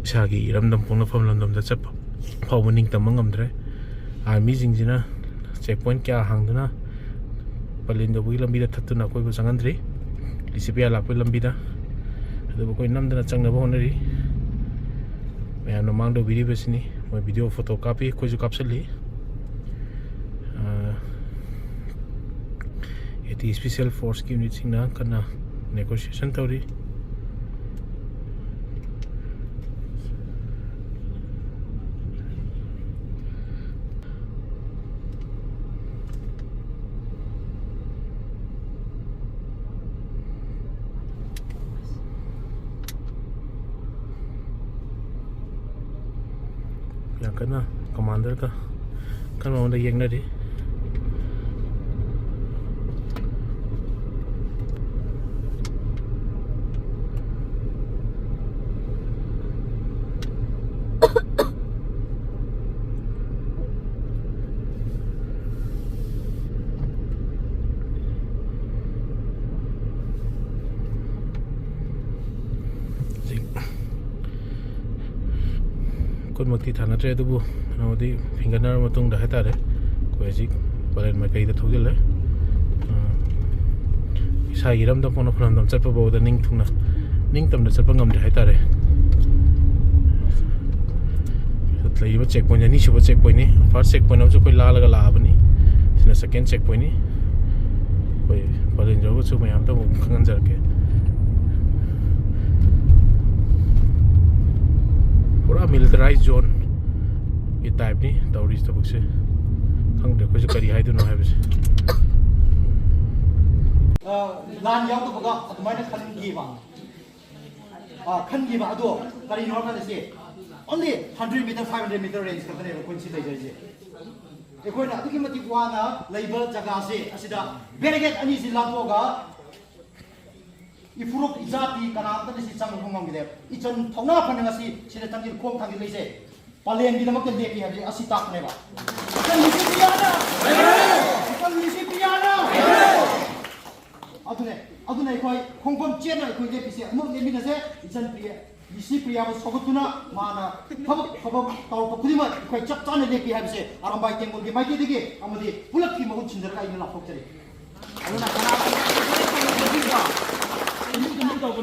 Isagi iramdam pongnafam lamdamda chappa phawba ningtamba ngamdre army jingsina checkpoint kya hangduna Pallel bugi lambida thattuna koi bu changandri Licypriya lakoi lambida adu koi namdana changnaba honari mayamna mangdo video besini moi video photo copy koi ju kapsali eti special force ki unit singna kana negotiation tawri yang kena commander ka kan mau ada yang nadi kon makti thana tre dubu namodi fingernar matung da heta re koejik Pallel maikei da thogil le isa iram da pona phram dam chapa bo da ning thungna ning tam da chapa ngam da heta re tlai ba checkpoint ni shuba checkpoint ni first checkpoint am chu koi la la abani sina second checkpoint ni koi Pallel jo chu mayam ta khangan jar ke pura militarized zone ये type नहीं तौरीस तबक से खंग देखो जो करी है तो ना है बस लान याव तो बगा तुम्हारे खन की बात दो करी नॉट ना जैसे only 100 meter 500 meter range का तने कोई चीज़ नहीं जैसे एक कोई ना तो कि मत कुआ ना लेबर जगह से असिदा बैरिकेड अनी से लापोगा इफुरुक इजाती कनाम तने से चंग होंगम गिदे इचन थौना फनंग असि सिने तंगिर खोम थांगिर लेसे Pallel di dalam kerja ni hari asih tak neba. Ikan Licypriya na. Ikan Licypriya na. Adune koi kongkom chen na koi lepisi. Amuk lebi nase ikan Licypriya bos fogotuna mana habab tau pakudima koi cak cak lebi hari se. Aram baik yang mungkin baik degi. Amadi pulak ki mahut cindera ini lapok ceri. Aduna